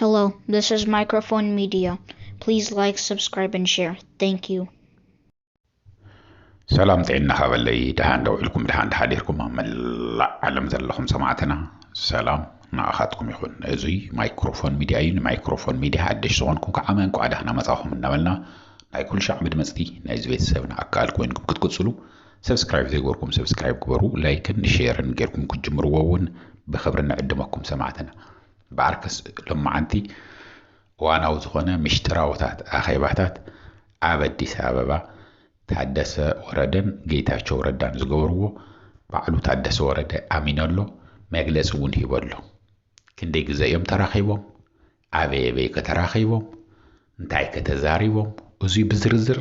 Hello, this is Microphone Media. Please like, subscribe, and share. Thank you. سلام تعينا خبلي دهان دو إلكم دهان دحاديركم ملا علم زلهم سمعتنا سلام ناخاتكم يخون ازي مايكروفون ميديا مايكروفون ميديا حدش صغنكم كعمان قعدنا مساهم نملنا ناي كل شعب دمسدي ناي زبيت سبنا أكال كوينكم كتكتسلو سبسكرايب زي غوركم سبسكرايب كبرو لايكن شيرن غيركم كجمروا وون بخبرنا قدمكم سمعتنا بعركس لما عنتي وانا وزغنا مشتراوتات اخيباتات አዲስ አበባ ታደሰ ወረደን ጌታቸው ረዳን ዝገብርዎ ባዕሉ ታደሰ ወረደ አሚነሎ መግለጽ እውን ሂበሎ ክንደይ ግዜ እዮም ተራኺቦም ኣበይ ከተራኺቦም እንታይ ከተዛሪቦም እዙይ ብዝርዝር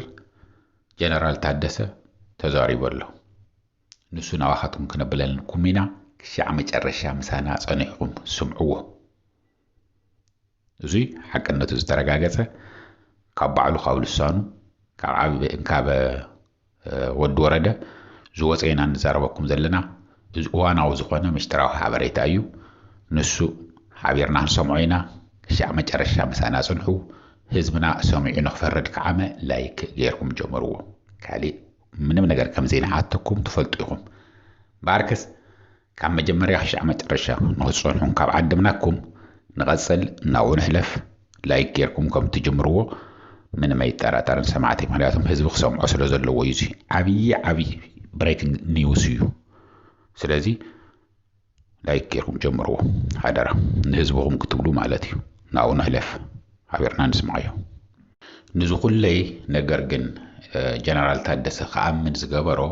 ጀነራል ታደሰ ተዛሪበሎ ንሱ ናዋኻትኩም ክነብለልኩም ኢና ክሻዕ መጨረሻ ምሳና ጸኒሕኩም ስምዕዎ እዙይ ሓቅነቱ ዝተረጋገጸ ካብ ባዕሉ ካብ ልሳኑ ካብ ወዲ ወረደ ዝወፀና ንዛረበኩም ዘለና እዋናዊ ዝኾነ ምሽጥራዊ ሓበሬታ እዩ ንሱ ሓቢርና ንሰምዖ ኢና ክሻዕ መጨረሻ ምሳና ጽንሑ ህዝብና ሰሚዑ ንኽፈርድ ከዓመ ላይክ ገይርኩም ጀመርዎ ካሊእ ምንም ነገር ከም ዘይነዓተኩም ትፈልጡ ኢኹም ባርከስ ካብ መጀመርያ ክሻዕ መጨረሻ ንኽጽንሑን ካብ ዓድምናኩም نغسل ناون حلف لايك غيركم كم تجمروا من ما يتراترن سمعتي مالاتهم حزب خصم عسل زلو يجي عبي بريكنج نيوز يو سلازي لايك غيركم جمروا حدرا نحزبهم كتبلو مالتي ناون حلف حبيرنا نسمعيو نزو كلي نجر جن جنرال تادس خامن زغبرو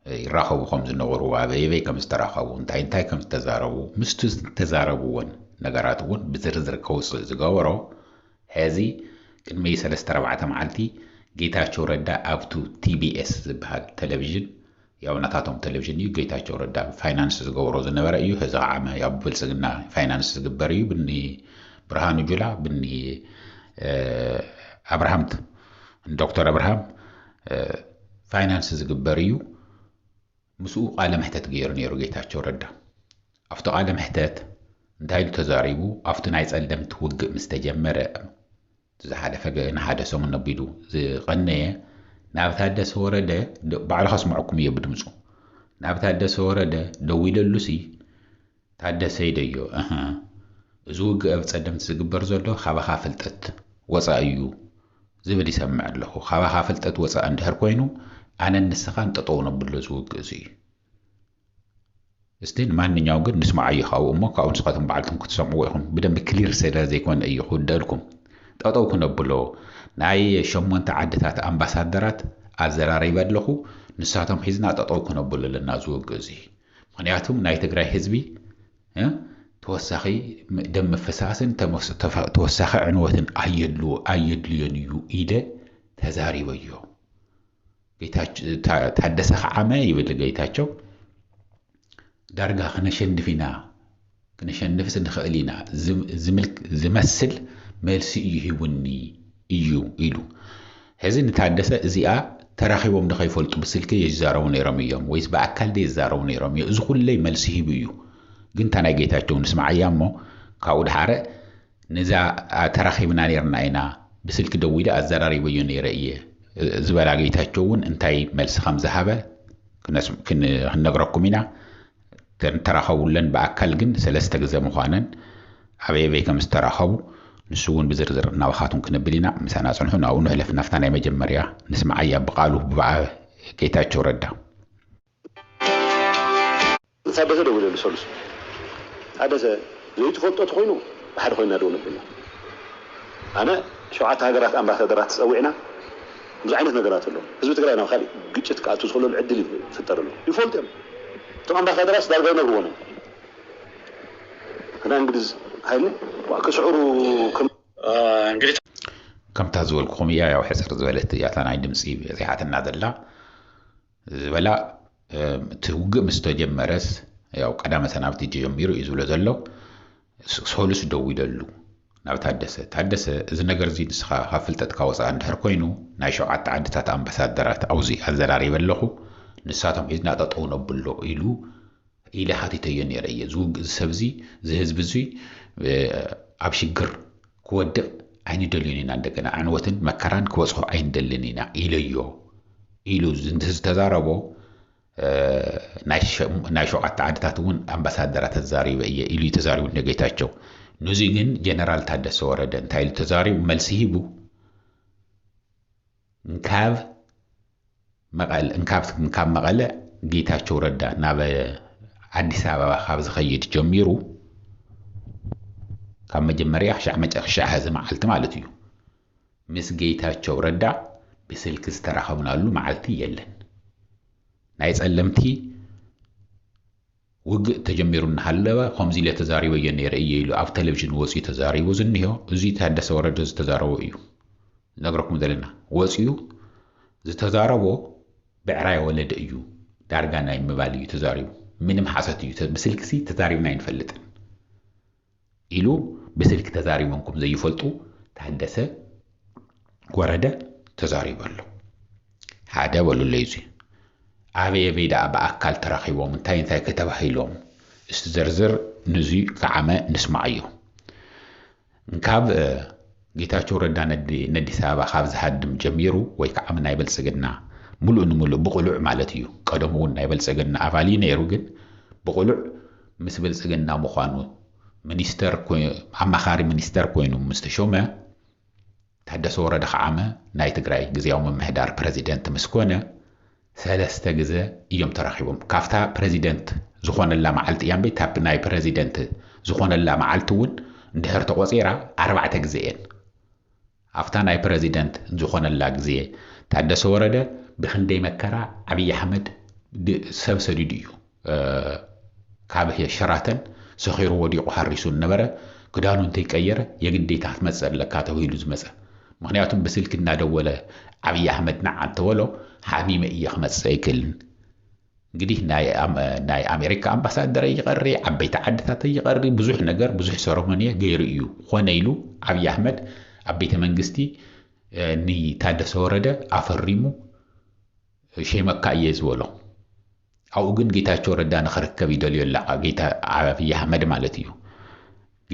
يراخبو خمس نغرو عبي كم استراخبو انتاي كم تزاربو مستو تزاربوون ነገራት እውን ብዝርዝር ከውፅእ ዝገበሮ ሕዚ ቅድሚ 3-4 መዓልቲ ጌታቸው ረዳ ኣብቱ ቲቢኤስ ዝበሃል ቴሌቪዥን ያው ናታቶም ቴሌቪዥን እዩ ጌታቸው ረዳ ፋይናንስ ዝገበሮ ዝነበረ እዩ ሕዚ ዓመ ያው ብልጽግና ፋይናንስ ዝግበር እዩ ብኒ ብርሃኑ ጁላ ብኒ አብርሃም ዶክተር አብርሃም ፋይናንስ ዝግበር እዩ ምስኡ ቃለ መሕተት ገይሩ ነይሩ ጌታቸው ረዳ ኣብቶ ቃለ መሕተት እንዳይሉ ተዛሪቡ ኣብቲ ናይ ጸለምት ውግእ ምስተጀመረ ዝሓለፈ ንሓደ ሰሙን ነቢሉ ዝቐነየ ናብ ታደሰ ወረደ ባዕሉ ከስምዐኩም እየ ብድምፁ ናብ ታደሰ ወረደ ደው ኢለሉሲ ታደሰ ይደዮ እዚ ውግእ ኣብ ጸለምት ዝግበር ዘሎ ካባኻ ፍልጠት ወፃእ እዩ ዝብል ይሰምዕ ኣለኹ ካባኻ ፍልጠት ወፃእ እንድሕር ኮይኑ ኣነ ንስኻ እንጠጠው ነብሎ ዝውግእ እዚ እዩ استين ما نياو قد نسمع أي خاو أمك أو نسقطهم بعضهم كتسمعوا إخهم بدم بكلير سير زي كون أي خود دالكم تقطعوا كنا بلو ناي شمون تعدتات أمباسادرات أزراري بدلخو نساتهم حزنا تقطعوا كنا بلو للنازو جزي منياتهم ناي تقرأ حزبي توسخي دم فساسن توسخي عنوة أيد لينيو إيده تزاري ويو تحدث عامة يبدل جيتاچو دارجا خنشندفينا كنشندف سنخلينا زمسل ملسي يهوني إلو هذا نتحدث زيا تراخيبهم دخل فلت بسلك يجزارون يرميهم ويس بأكل دي يجزارون يرمي زخول لي ملسي بيو قلت أنا جيت أشتون نسمع أيامه كاود حارة نزا تراخيبنا نيرنا بسلك دويدا الزراري بيون يرأيه زبالة جيت أشتون انتي ملس 5 هبة كنا نقرأكم هنا تراخوولن بأكل جن 3 جزء مخانن عبي كم استراخو نسون بزرزر ناوخاتهم كنبلينا مسانا صنحنا أو نهلف نفتنا مجمريا نسمع أي بقالو ببع كيتاچو ردا ثابت ده ولا لسولس هذا زي تخطط خوينو بحد خوينا دون بنا أنا شوعات هاجرات أمباسادرات سوينا مزعينة نجارات له حزب تقرأنا خالي جيت كاتو صلوا العدل في الترلو يفولتهم طبعا بخدرات دارجة نقولنا أنا إنجليز هاي وأكسعروا كم تزول قومية أو حسر زولت ياتنا عند مصيب زيحات النادلة زبلا توجه مستجمرس أو قدام مثلا بتيجي يوميرو يزول زلوا سولس دوي دلو نبت تحدث إذا نجر زين سخا حفلت تكاوس عند هركوينو نايشو عدت أمباسادرات أو زي الزراري بلخو نساتهم إذن أتطعون بلو إلو إلى حتى تيني رأي زوج سبزي زهز بزي ኣብ ሽግር ክወድቕ ኣይንደልዩን እንደገና ዕንወትን መከራን ክወጽሖ ኣይንደልን ኢና ኢሉ ዝተዛረቦ ናይ ሸውዓተ ዓድታት እውን ኣምባሳደራት ተዛሪበ እየ ኢሉ ተዛሪቡ ነገይታቸው ንዚ ግን ጀነራል ታደሰ ወረደ እንታይ ኢሉ ተዛሪቡ መልሲ ሂቡ እንካብ መቐለ ጌታቸው ረዳ ናብ አዲስ አበባ ካብ ዝኸይድ ጀሚሩ ካብ መጀመርያ ሻዕ ሕዚ መዓልቲ ማለት እዩ ምስ ጌታቸው ረዳ ብስልክ ዝተራኸብናሉ መዓልቲ የለን ናይ ጸለምቲ ውግእ ተጀሚሩ እናሃለወ ከምዚ ኢለ ተዛሪበ እየ ነይረ እየ ኢሉ ኣብ ቴሌቪዥን ወፂኡ ተዛሪቡ ዝንሄው እዚ ታደሰ ወረደ ዝተዛረበ እዩ ነግረኩም ዘለና ወፂኡ ዝተዛረቦ ብዕራይ ወለደ እዩ ዳርጋ ናይ ምባል እዩ ተዛሪቡ ምንም ሓሰት እዩ ብስልክሲ ተዛሪብና ይንፈልጥን ኢሉ ብስልክ ተዛሪቦንኩም ዘይፈልጡ ታደሰ ወረደ ተዛሪቡ ኣሎ ሓደ በሉለይ እዚ ኣበየ ቤዳ በኣካል ተራኺቦም እንታይ ከተባሂሎም ዝተዘርዝር ንዚ ከዓመ ንስማዕ እዩ እንካብ ጌታቸው ረዳ ነዲስ አበባ ካብ ዝሃድም ጀሚሩ ወይ ከዓ ናይ በልጽግና ሙሉእ ብቁሉዕ ማለት እዩ ቀደም እውን ናይ በልጽግና ኣባሊ ነይሩ ግን ብቁሉዕ ምስ በልጽግና ምዃኑ ሚኒስተር ኣማኻሪ ሚኒስተር ኮይኑ ምስተሾመ ታደሰ ወረደ ከዓመ ናይ ትግራይ ግዚያዊ ምምሕዳር ፕሬዚደንት ምስኮነ ሰለስተ ግዜ እዮም ተራኺቦም ካፍታ ፕሬዚደንት ዝኾነላ መዓልቲ እያን ቤት ታብ ናይ ፕሬዚደንት ዝኾነላ መዓልቲ እውን እንድሕር ተቆፂራ 4 ግዜ እየን ኣፍታ ናይ ፕሬዚደንት ዝኾነላ ግዜ ታደሰ ወረደ ብክንደይ መከራ ዓብይ አሕመድ ሰብ ሰዲዱ እዩ ካብ ሸራተን ሰኺሩ ወዲቑ ሓሪሱ ነበረ ክዳኑ እንተይቀየረ የግዴታ ትመጸለካ ተባሂሉ ዝመጸ ምክንያቱም ብስልክ እናደወለ ዓብይ አሕመድ ንዓ ተወሎ ሓሚመ እየ ክመጽእ ኣይክልን እንግዲህ ናይ ኣሜሪካ ኣምባሳደር ይቀሪ ዓበይቲ ዓድታት ይቀሪ ብዙሕ ነገር ብዙሕ ሰረሞኒያ ገይሩ እዩ ኾነ ኢሉ ዓብይ አሕመድ ኣብ ቤተ መንግስቲ ታደሰ ወረደ ኣፈሪሙ ሸመካ እየ ዝበሎ ኣብኡ ግን ጌታቸው ረዳ ንኽርከብ ይደልዮ ኣላ ጌታ ዓብይ አሕመድ ማለት እዩ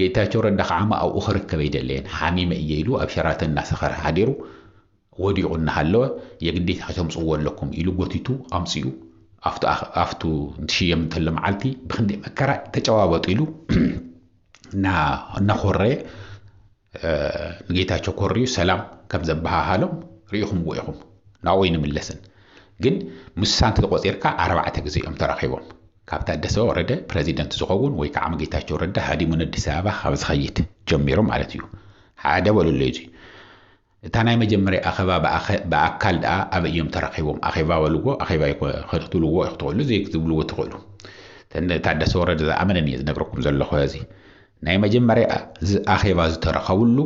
ጌታቸው ረዳ ከዓማ ኣብኡ ክርከብ ይደልየን ሓሚመ እየ ኢሉ ኣብ ሸራተን እናሰኸረ ሓዲሩ ወዲቑ እናሃለወ የግዴታ ከተምፅዎ ኣለኩም ኢሉ ጎቲቱ ኣምፂኡ ኣፍቱ እንትሽየም እንተሎ መዓልቲ ብክንደይ መከራ ተጨዋበጡ ኢሉ እናኾረየ ንጌታቸው ኮርዩ ሰላም ከም ዘበሃሃሎም ርኢኹም ወኢኹም ናብኡ ይንምለስን ግን ምሳንት ተቆፂርካ 4 ግዜ እዮም ተራኺቦም ካብ ታደሰ ወረደ ፕሬዚደንት ዝኸውን ወይ ከዓ ጌታቸው ረዳ ሃዲሙ አዲስ አበባ ካብ ዝኸይድ ጀሚሩ ማለት እዩ ሓደ በሉለይ እዚ እታ ናይ መጀመርያ ኣኸባ በኣካል ደኣ ኣብ እዮም ተራኺቦም ኣኸባ በልዎ ኣኸባ ይኽትልዎ ይኽትሉ ዘይክትብልዎ ትኽእሉ ታደሰ ወረደ ዝኣመነን እየ ዝነግረኩም ዘለኹ እዚ ናይ መጀመርያ ኣኸባ ዝተረኸብሉ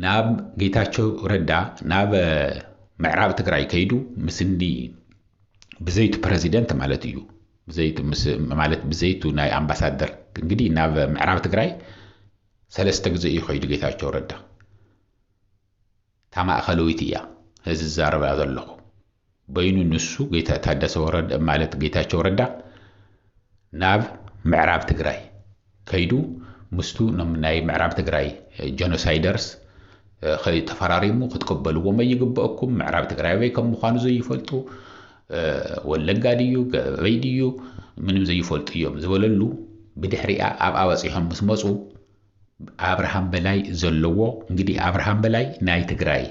ናብ ጌታቸው ረዳ ናብ ምዕራብ ትግራይ ከይዱ ምስኒ ብዘይቱ ፕሬዚደንት ማለት እዩ ብዘይቱ ናይ ኣምባሳደር እንግዲህ ናብ ምዕራብ ትግራይ ሰለስተ ግዜ እዩ ከይዱ ጌታቸው ረዳ ታማእኸለዊት እያ እዚ ዛረባ ዘለኹ በይኑ ንሱ ታደሰ ወረደ ማለት ጌታቸው ረዳ ናብ ምዕራብ ትግራይ ከይዱ ምስቱ ናይ ምዕራብ ትግራይ ጀኖሳይደርስ ተፈራሪሙ ክትቀበልዎም ይግበአኩም ምዕራብ ትግራይ ወይ ከም ምዃኑ ዘይፈልጡ ወለጋ ድዩ ገበይ ድዩ ምንም ዘይፈልጡ እዮም ዝበለሉ ብድሕሪኣ ኣብ ኣወፂሖም ምስ መፁ አብርሃም በላይ ዘለዎ እንግዲህ አብርሃም በላይ ናይ ትግራይ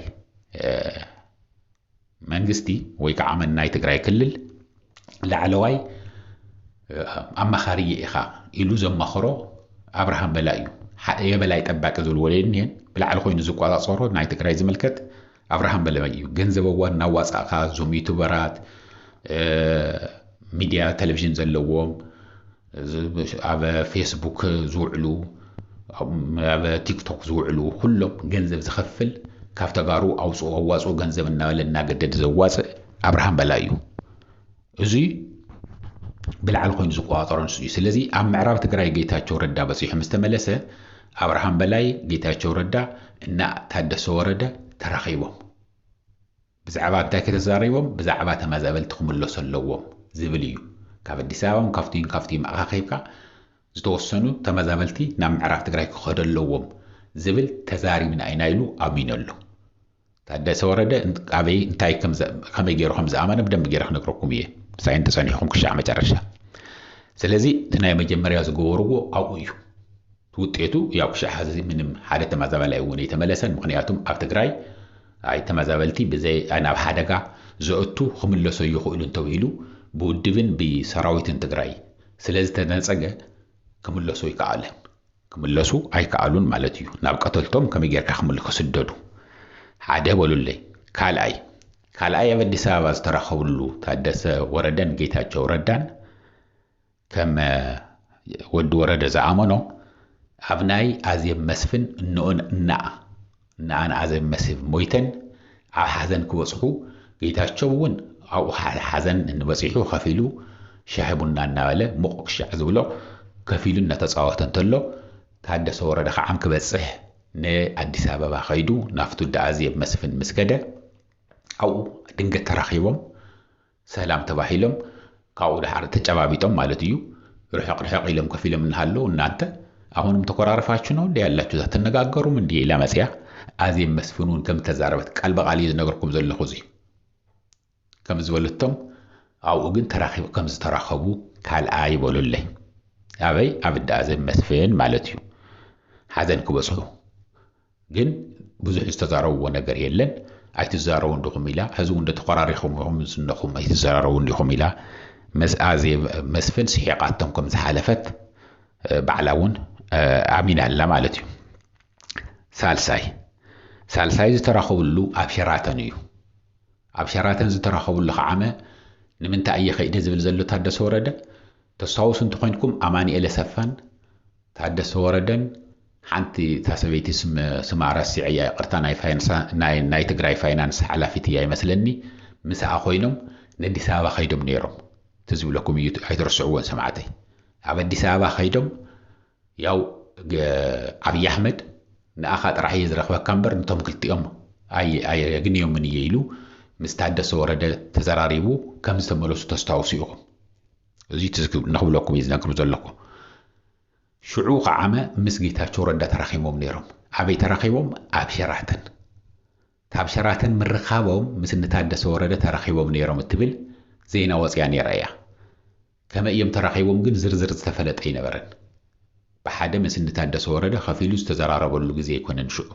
መንግስቲ ወይ ከዓ ናይ ትግራይ ክልል ላዕለዋይ ኣማኻሪ ኢኻ ኢሉ ዘማኽሮ አብርሃም በላይ እዩ የበላይ ጠባቂ ዝልወለኒን ብላዕሊ ኮይኑ ዝቆፃፀሮ ናይ ትግራይ ዝምልከት አብርሃም በላይ እዩ ገንዘበዋን ናዋፃኻ ዞም ዩቲዩበራት ሚዲያ ቴሌቪዥን ዘለዎም ኣብ ፌስቡክ ዝውዕሉ ኣብ ቲክቶክ ዝውዕሉ ሁሉም ገንዘብ ዝኸፍል ካብ ተጋሩ ኣዋፅኦ ገንዘብ እናገደድ ዘዋፅእ አብርሃም በላይ እዩ እዚ ብላዕሊ ኮይኑ ዝቆፃፀሮ ንሱ እዩ ስለዚ ኣብ ምዕራብ ትግራይ ጌታቸው ረዳ በፂሑ ምስተመለሰ አብርሃም በላይ ጌታቸው ረዳ እና ታደሰ ወረደ ተራኺቦም ብዛዕባ እንታይ ከተዛሪቦም ብዛዕባ ተመዛበልቲ ክምለሱ ኣለዎም ዝብል እዩ ካብ አዲስ አበባ ካፍቲን ኣኻኺብካ ዝተወሰኑ ተመዛበልቲ ናብ ምዕራብ ትግራይ ክኸደለዎም ዝብል ተዛሪብና ኢና ኢሉ ኣሚነሉ ታደሰ ወረደ ኣበይ እንታይ ከመይ ገይሩ ከም ዝኣመነ ብደንብ ገይረ ክነግረኩም እየ ሳይን ተጸኒሕኩም ክሻዕ መጨረሻ ስለዚ ትናይ መጀመርያ ዝገበርዎ ኣብኡ እዩ ውጤቱ ያው ክሻዕ ሕዚ ምንም ሓደ ተመዛበላይ እውን የተመለሰን ምክንያቱም ኣብ ትግራይ ኣይ ተመዛበልቲ ብዘይ ናብ ሓደጋ ዘእቱ ክምለሱ ይኽእሉ እንተዊሉ ብውድብን ብሰራዊትን ትግራይ ስለዚ ተነፀገ ክምለሱ ይከኣለን ክምለሱ ኣይከኣሉን ማለት እዩ ናብ ቀተልቶም ከመይ ጌርካ ክስደዱ ሓደ በሉለይ ካልኣይ ኣብ ኣዲስ ኣበባ ዝተረኸብሉ ታደሰ ወረደን ጌታቸው ረዳን ከም ወዲ ወረደ ዝኣመኖ ኣብ ናይ ኣዜብ መስፍን እናኣን ኣዜብ መስፍን ሞይተን ኣብ ሓዘን ክበፅሑ ጌታቸው እውን ኣብኡ ሓዘን እንበፂሑ ከፊሉ ሻሂ ቡና እናበለ ሙቕ ክሻዕ ዝብሎ ከፊሉ እናተፃወተ እንተሎ ታደሰ ወረደ ከዓም ክበፅሕ ንኣዲስ ኣበባ ኸይዱ ናፍቱ ዳኣዜብ መስፍን ምስ ከደ ኣብኡ ድንገት ተራኺቦም ሰላም ተባሂሎም ካብኡ ድሓር ተጨባቢጦም ማለት እዩ ርሕቕ ኢሎም ከፊሎም እንሃለው እናንተ አሁንም ተቆራረፋችሁ ነው እንዴ ያላችሁ ተነጋገሩም እንዴ ኢላ መጽያ ኣዜብ መስፍኑን ከም ተዛረበት ቃል በቃል ይዝነገርኩም ዘለኹ እዚ ከም ዝበለቶም ኣብኡ ግን ተራኺቡ ከም ዝተራኸቡ ካልኣይ ይበሉልኝ ኣበይ ኣብ ዳኣዜብ መስፍን ማለት እዩ ሓዘን ክበፅሑ ግን ብዙሕ ዝተዛረብዎ ነገር የለን ኣይትዛረቡ እንድኹም ኢላ ሕዚ እንደ ተቆራሪኹም ዝነኹም ኣይትዛረቡ እንድኹም ኢላ ኣዜብ መስፍን ስሒቃቶም ከም ዝሓለፈት ባዕላውን ኣሚና ኣላ ማለት እዩ ሳልሳይ ዝተራኸብሉ ኣብ ሸራተን እዩ ኣብ ሸራተን ዝተራኸብሉ ከዓመ ንምንታይ እየ ኸይደ ዝብል ዘሎ ታደሰ ወረደ ተስታውሱ እንትኾንኩም ኣማኒኤል ሰፋን ታደሰ ወረደን ሓንቲ ታሰበይቲ ስማ ረሲዕ እያ ይቅርታ ናይ ትግራይ ፋይናንስ ሓላፊት እያ ይመስለኒ ምስኣ ኮይኖም ንኣዲስ ኣበባ ኸይዶም ነይሮም ትዝብለኩም እዩ ኣይትርስዕዎን ሰማዕተይ ኣብ ኣዲስ ኣበባ ኸይዶም ያው ዓብዪ ኣሕመድ ንኣኻ ጥራሕ እየ ዝረኽበካ እምበር ነቶም ክልቲኦም ኣየግንዮምን እየ ኢሉ ምስ ታደሰ ወረደ ተዘራሪቡ ከም ዝተመለሱ ተስታውሱ ኢኹም እዚ ንኽብለኩም እዩ ዝነግሩ ዘለኹ ሽዑ ከዓመ ምስ ጌታቸው ረዳ ተራኺቦም ነይሮም ኣበይ ተራኺቦም ኣብ ሸራተን ታብ ሸራተን ምርኻቦም ምስ ንታደሰ ወረደ ተራኺቦም ነይሮም እትብል ዜና ወፅያ ነይራ እያ ከመ እዮም ተራኺቦም ግን ዝርዝር ዝተፈለጠ ይነበረን ብሓደ ምስ ንታደሰ ወረደ ከፊሉ ዝተዘራረበሉ ግዜ ይኮነን ሽዑ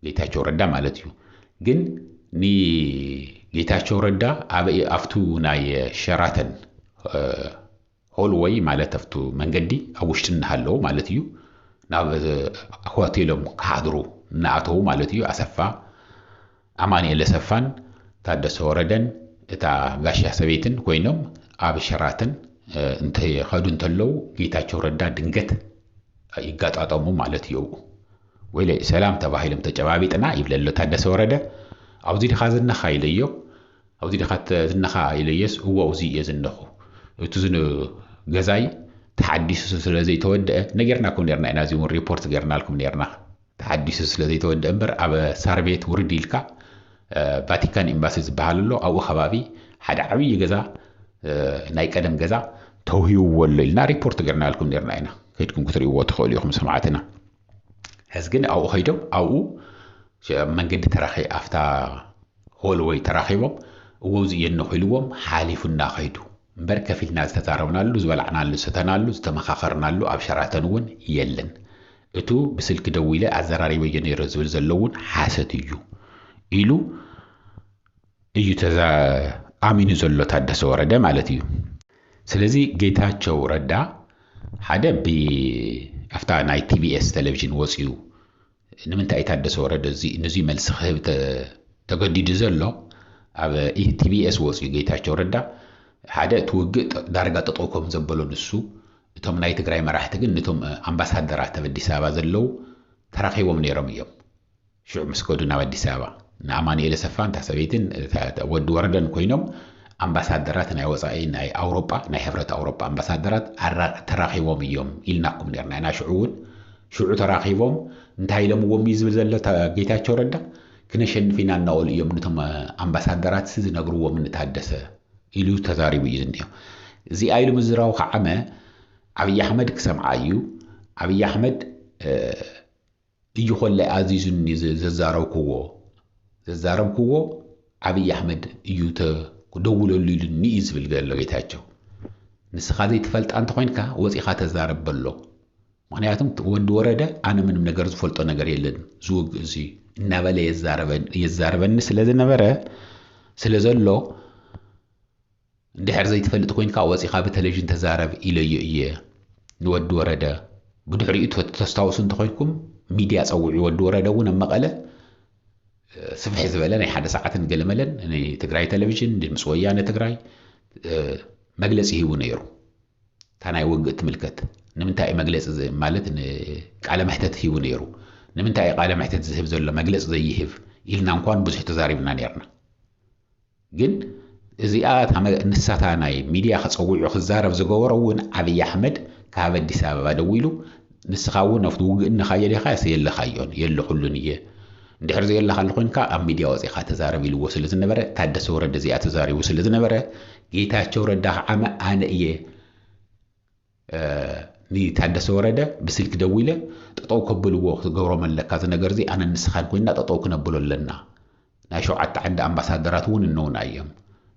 ጌታቸው ረዳ ማለት እዩ ግን ጌታቸው ረዳ ኣብቱ ናይ ሸራተን ሆልወይ ማለት ኣብቱ መንገዲ ኣብ ውሽጢ እናሃለዉ ማለት እዩ ናብ ሆቴሎም ክሓድሩ እናኣተዉ ማለት እዩ ኣሰፋ ኣማኒኤል ሰፋን ታደሰ ወረደን እታ ጋሻ ሰበይትን ኮይኖም ኣብ ሸራተን ኸዱ እንተለዉ ጌታቸው ረዳ ድንገት ይጋጣጠሙ ማለት እዩ ወይ ሰላም ተባሂሎም ተጨባቢጥና ይብለሎ ታደሰ ወረደ ኣብዚ ዲኻ ዝነኻ ኢለዮ ኣብዚ ዲኻ ዝነኻ ኢለየስ እዎ እዚ እየ ዝነኹ እቲ ዝን ገዛይ ተሓዲሱ ስለዘይተወድአ ነጌርናኩም ነርና ኢና እዚ ሪፖርት ገርናልኩም ነርና ተሓዲሱ ስለዘይተወድአ እምበር ኣብ ሳር ቤት ውርድ ኢልካ ቫቲካን ኤምባሲ ዝበሃል ኣሎ ኣብኡ ከባቢ ሓደ ዓብዪ ገዛ ናይ ቀደም ገዛ ተውሂብዎ ኣሎ ኢልና ሪፖርት ገርናልኩም ነርና ኢና ከይድኩም ክትርእይዎ ትኽእሉ ኢኹም ሰማዕትና ሕዚ ግን ኣብኡ ኸይዶም ኣብኡ መንገዲ ተራኺ ኣፍታ ሆልወይ ተራኺቦም እዎ እዚ እየ ነኹ ኢልዎም ሓሊፉና ኸይዱ እምበር ከፊልና ዝተዛረብናሉ ዝበላዕናሉ ዝተናሉ ዝተመኻኸርናሉ ኣብ ሸራተን እውን የለን እቱ ብስልኪ ደው ኢለ ኣዘራሪበዮ ነይረ ዝብል ዘሎ እውን ሓሰት እዩ ኢሉ እዩ ኣሚኑ ዘሎ ታደሰ ወረደ ማለት እዩ ስለዚ ጌታቸው ረዳ ሓደ ብኣፍታ ናይ ቲቢኤስ ቴሌቪዥን ወፂኡ ንምንታይ ታደሰ ወረደ ነዚ መልሲ ክህብ ተገዲዱ ዘሎ ኣብ ቲቢኤስ ወፂኡ ጌታቸው ረዳ ሓደ ትውግእ ዳርጋ ጠጠውኮም ዘበሎ ንሱ እቶም ናይ ትግራይ መራሕቲ ግን ነቶም ኣምባሳደራት ኣብ ኣዲስ ኣበባ ዘለዉ ተራኺቦም ነይሮም እዮም ሽዑ ምስ ከዱ ናብ ኣዲስ ኣበባ ንኣማኒኤል ሰፋን ታሰበይትን ወዲ ወረደን ኮይኖም ኣምባሳደራት ናይ ወፃኢ ናይ ኣውሮጳ ናይ ሕብረት ኣውሮጳ ኣምባሳደራት ተራኺቦም እዮም ኢልናኩም ነርና ኢና ሽዑ ተራኺቦም እንታይ ኢሎምዎም እዩ ዝብል ዘሎ ጌታቸው ረዳ ክነሸንፍ ኢና እናበሉ እዮም ነቶም ኣምባሳደራት ዝነግርዎም ንታደሰ ኢሉ ተዛሪቡ እዩ ዝኒኦ እዚ ኢሉ ምዝራው ከዓመ عبي أحمد كسم عيو عبي أحمد يخل عزيزني ززارو كوو عبي أحمد يوتا دولو اللي نيز بالقال لغيتاچو نسخازي تفلت أنت خوينكا وزيخا تزارب بلو معناتهم ود ورده أنا من نجار زفلتو نجار يلن زوج زي نبلا يزاربن سلذ نبرة سلذلو دحر زي تفلت خوينكا وزيخا بتلفزيون تزارب إلى نود ورده بدحريتو تستوصن تخوينكم ميديا صوعي ود ورده ونما قاله سفح زبالة حدا ساعات نقلملن أنا تقرأي تلفزيون دي مسويانة تقرأي مجلس هو نيرو تانا يوقت ملكت نمنتاي مجلس زي مالت على محتت هو نيرو نمنتاي على محتت زهب زل مجلس زي يهب إلنا نكون بزح تزاربنا نيرنا جن زيات هم نساتاناي ميديا خصوي خزارف زجورون عبي أحمد كعبد سبب دويلو نسخاون نفضوج إن خيالي خاص يلا خيون يلا كلنيه دحر زي الله خلقون كا أم ميديا وزيخا تزارب الوصل زنبرة تحدث ورد زيات تزارب وصل زنبرة جيتاتشو رد عما أنا إيه ني تحدث ورد بسلك دويلة تطوق بلوه جورا من لكاز نجرزي أنا نسخان كوينا تطوق نبلو لنا ناشو عت عند أمباسادراتون النون أيام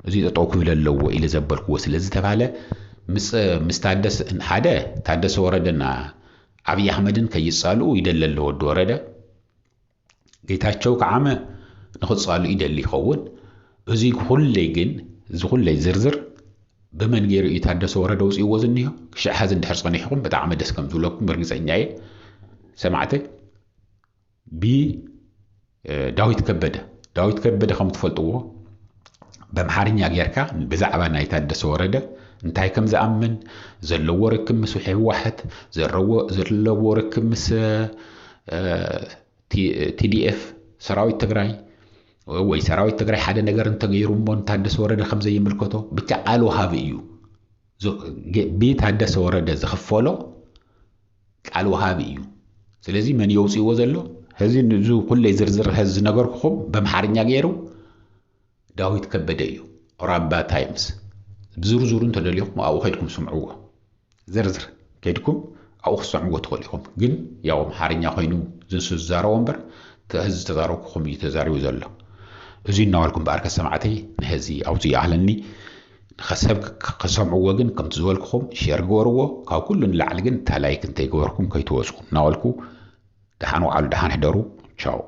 زي تطوق بللو إلى زبرك وصل زتفعله مستحدث إن حدا تحدث وردنا عبي أحمدن كي يسألوا يدلل له الدورده جيتاتشو كعامة ناخد سؤال إيدا اللي يخون أزي كل جن زغل زرزر بمن غير يتحدث ورا دوس يوزنيه كش حزن دحر صنيحكم بتعمد دسكم زولكم برجع عناية سمعتك داويت كبدة خم تفلتوه بمحارنيا غيركا بزعبنا يتحدث ورا ده انتهي كم زأمن زلوا ركم مسوحي واحد زلوا ركم مس TDF سراويت تجري ወይ ሰራዊት ትግራይ ሓደ ነገር እንተገይሩሞ ታደሰ ወረደ ከም ዘይምልከቶ ብቻ አልወሃብ እዩ ቤት ታደሰ ወረደ ዝኽፈሎ አልወሃብ እዩ ስለዚህ መን ይውጽይዎ ዘሎ ህዚ ንዙ ኩለይ ዝርዝር ህዝ ነገርኩም በመሓርኛ ገይሩ ዳዊት ከበደ እዩ ራባ ታይምስ ብዝርዝሩን ተደልዩኩም አው ኸድኩም ስምዑዎ ዝርዝር ከድኩም አው ክስምዑዎ ትኸልኩም ግን ያው መሓርኛ ኮይኑ ዝንስዛረው ወንበር ተህዝ ተዛረኩኩም ይተዛሪው ዘሎ እዚ እናወልኩም በአርከ ሰማዕተይ ነዚ አውዚ አህለኒ خسب قسمعوا وجن كم تزولكم شير جوروا كاكل لعلجن تلايك انتي جوركم كي توصلوا ناولكو دحانوا على دحان حدروا تشاو